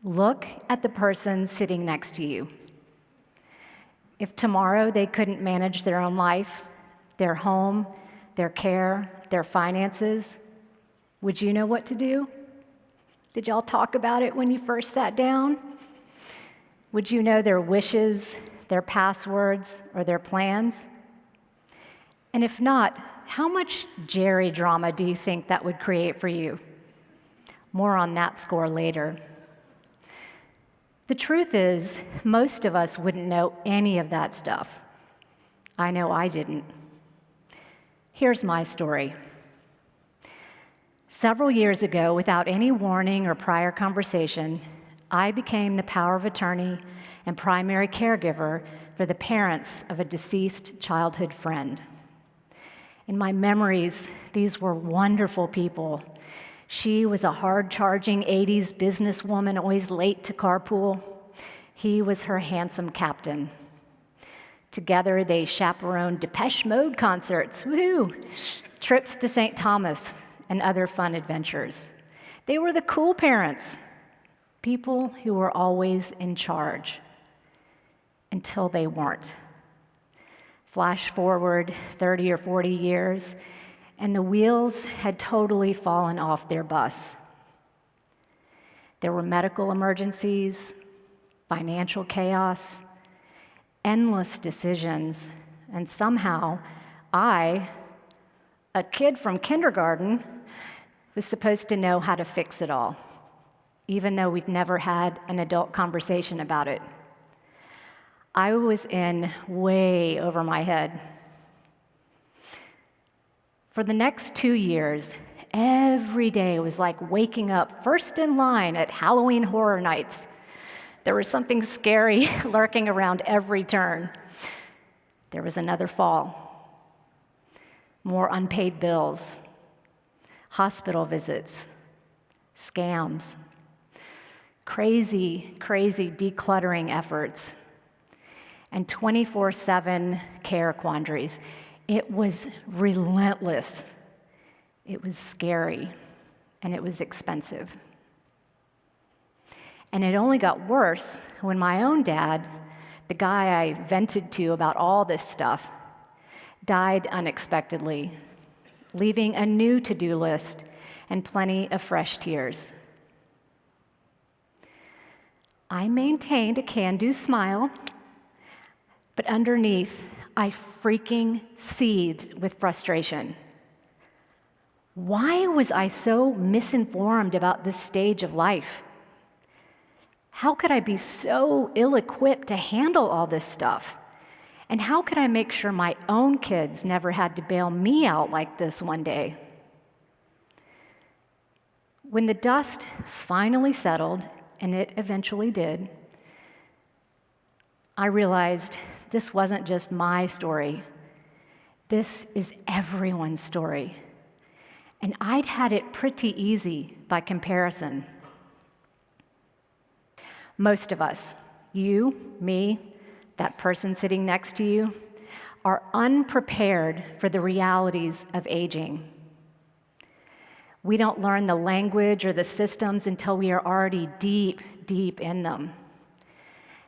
Look at the person sitting next to you. If tomorrow they couldn't manage their own life, their home, their care, their finances, would you know what to do? Did y'all talk about it when you first sat down? Would you know their wishes, their passwords, or their plans? And if not, how much GeriDrama do you think that would create for you? More on that score later. The truth is, most of us wouldn't know any of that stuff. I know I didn't. Here's my story. Several years ago, without any warning or prior conversation, I became the power of attorney and primary caregiver for the parents of a deceased childhood friend. In my memories, these were wonderful people. She was a hard-charging 80s businesswoman, always late to carpool. He was her handsome captain. Together, they chaperoned Depeche Mode concerts, woohoo, trips to St. Thomas, and other fun adventures. They were the cool parents, people who were always in charge, until they weren't. Flash forward 30 or 40 years, and the wheels had totally fallen off their bus. There were medical emergencies, financial chaos, endless decisions, and somehow I, a kid from kindergarten, was supposed to know how to fix it all, even though we'd never had an adult conversation about it. I was in way over my head. For the next 2 years, every day was like waking up first in line at Halloween Horror Nights. There was something scary lurking around every turn. There was another fall, more unpaid bills, hospital visits, scams, crazy decluttering efforts, and 24/7 care quandaries. It was relentless, it was scary, and it was expensive. And it only got worse when my own dad, the guy I vented to about all this stuff, died unexpectedly, leaving a new to-do list and plenty of fresh tears. I maintained a can-do smile, but underneath, I freaking seethed with frustration. Why was I so misinformed about this stage of life? How could I be so ill-equipped to handle all this stuff? And how could I make sure my own kids never had to bail me out like this one day? When the dust finally settled, and it eventually did, I realized this wasn't just my story. This is everyone's story. And I'd had it pretty easy by comparison. Most of us, you, me, that person sitting next to you, are unprepared for the realities of aging. We don't learn the language or the systems until we are already deep in them.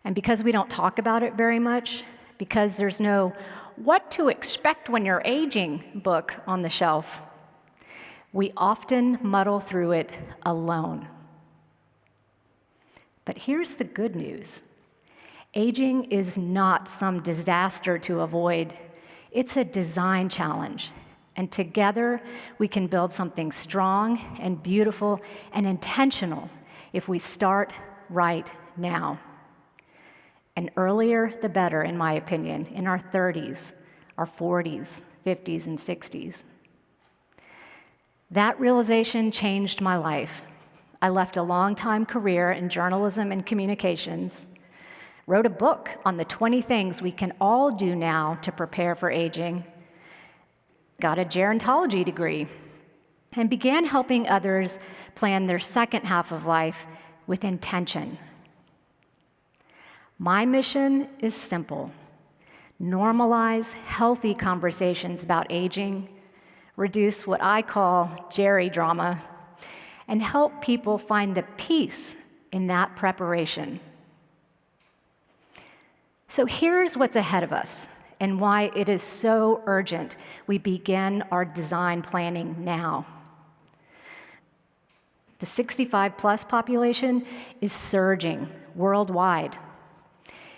And because we don't talk about it very much, because there's no "what to expect when you're aging" book on the shelf, we often muddle through it alone. But here's the good news. Aging is not some disaster to avoid. It's a design challenge. And together, we can build something strong and beautiful and intentional if we start right now. And earlier, the better, in my opinion, in our 30s, our 40s, 50s, and 60s. That realization changed my life. I left a long-time career in journalism and communications, wrote a book on the 20 things we can all do now to prepare for aging, got a gerontology degree, and began helping others plan their second half of life with intention. My mission is simple: normalize healthy conversations about aging, reduce what I call GeriDrama, and help people find the peace in that preparation. So here's what's ahead of us and why it is so urgent we begin our design planning now. The 65-plus population is surging worldwide.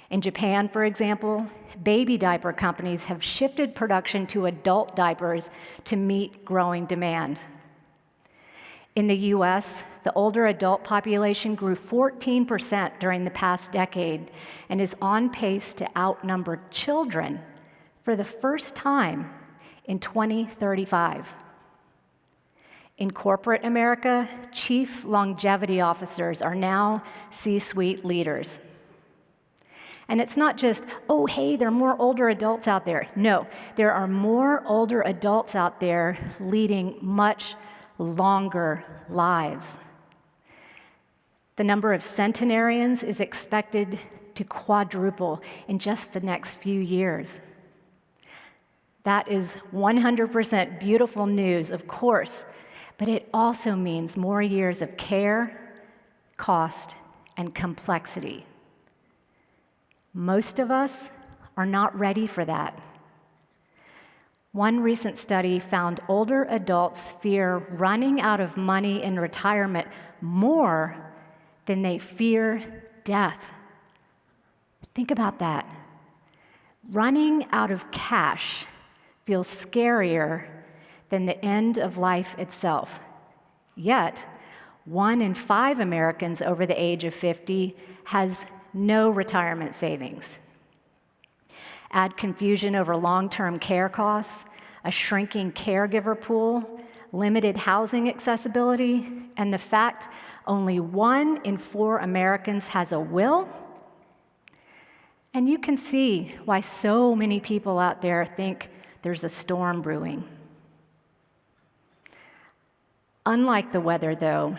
In Japan, for example, baby diaper companies have shifted production to adult diapers to meet growing demand. In the US, the older adult population grew 14% during the past decade and is on pace to outnumber children for the first time in 2035. In corporate America, chief longevity officers are now C-suite leaders. And it's not just, oh, hey, there are more older adults out there. No, there are more older adults out there leading much longer lives. The number of centenarians is expected to quadruple in just the next few years. That is 100% beautiful news, of course, but it also means more years of care, cost, and complexity. Most of us are not ready for that. One recent study found older adults fear running out of money in retirement more than they fear death. Think about that. Running out of cash feels scarier than the end of life itself. Yet, 1 in 5 Americans over the age of 50 has no retirement savings. Add confusion over long-term care costs, a shrinking caregiver pool, limited housing accessibility, and the fact only 1 in 4 Americans has a will, and you can see why so many people out there think there's a storm brewing. Unlike the weather, though,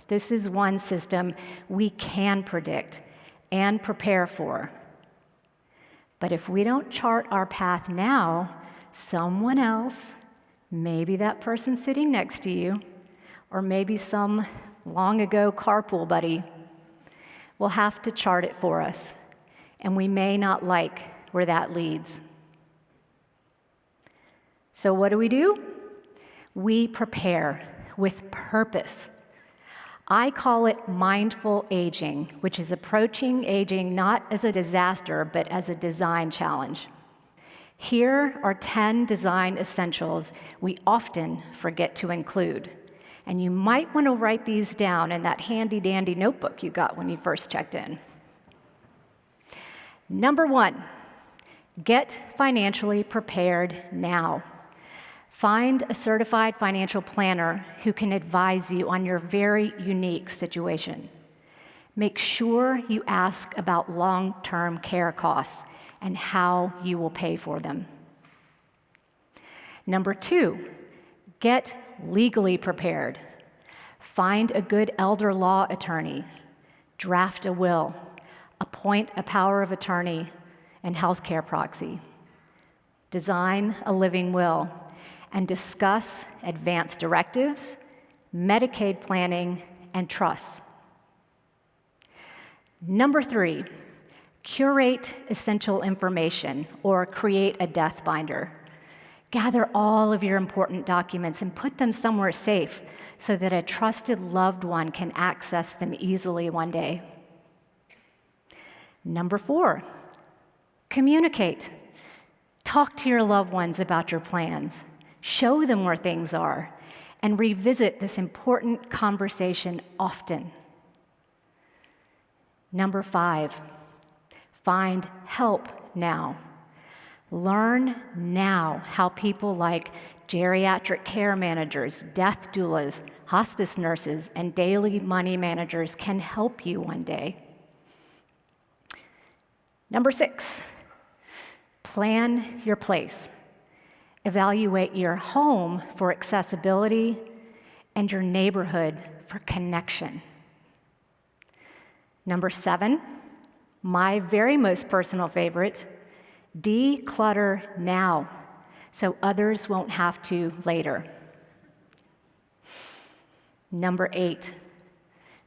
this is one system we can predict and prepare for. But if we don't chart our path now, someone else, maybe that person sitting next to you, or maybe some long ago carpool buddy, will have to chart it for us, and we may not like where that leads. So what do? We prepare with purpose. I call it mindful aging, which is approaching aging not as a disaster, but as a design challenge. Here are 10 design essentials we often forget to include. And you might want to write these down in that handy-dandy notebook you got when you first checked in. Number 1, get financially prepared now. Find a certified financial planner who can advise you on your very unique situation. Make sure you ask about long-term care costs and how you will pay for them. Number 2, get legally prepared. Find a good elder law attorney, draft a will, appoint a power of attorney and healthcare proxy, design a living will, and discuss advance directives, Medicaid planning, and trusts. Number 3, curate essential information or create a death binder. Gather all of your important documents and put them somewhere safe so that a trusted loved one can access them easily one day. Number 4, communicate. Talk to your loved ones about your plans. Show them where things are, and revisit this important conversation often. Number 5, find help now. Learn now how people like geriatric care managers, death doulas, hospice nurses, and daily money managers can help you one day. Number 6, plan your place. Evaluate your home for accessibility and your neighborhood for connection. Number 7, my very most personal favorite, declutter now so others won't have to later. Number 8,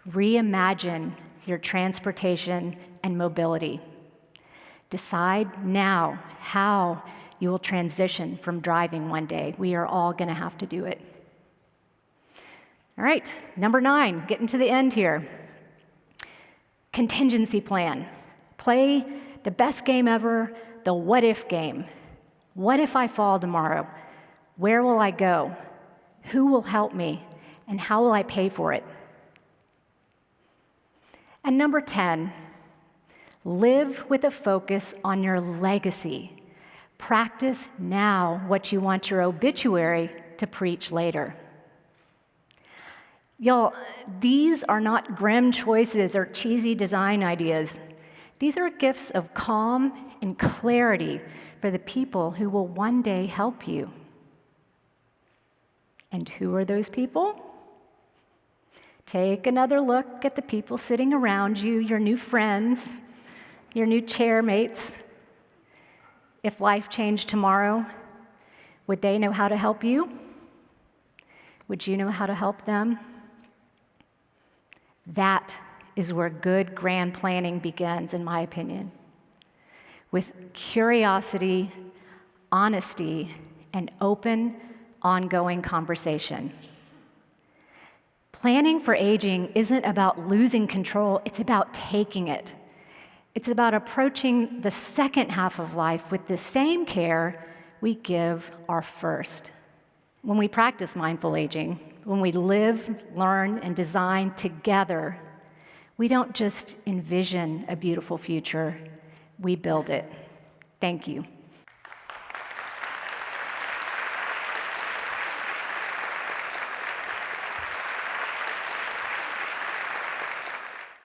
reimagine your transportation, and mobility. Decide now how you will transition from driving one day. We are all going to have to do it. All right, number 9, getting to the end here. Contingency plan. Play the best game ever, the what if game. What if I fall tomorrow? Where will I go? Who will help me? And how will I pay for it? And number 10, live with a focus on your legacy. Practice now what you want your obituary to preach later. Y'all, these are not grim choices or cheesy design ideas. These are gifts of calm and clarity for the people who will one day help you. And who are those people? Take another look at the people sitting around you, your new friends, your new chairmates. If life changed tomorrow, would they know how to help you? Would you know how to help them? That is where good grand planning begins, in my opinion. With curiosity, honesty, and open, ongoing conversation. Planning for aging isn't about losing control, it's about taking it. It's about approaching the second half of life with the same care we give our first. When we practice mindful aging, when we live, learn, and design together, we don't just envision a beautiful future, we build it. Thank you.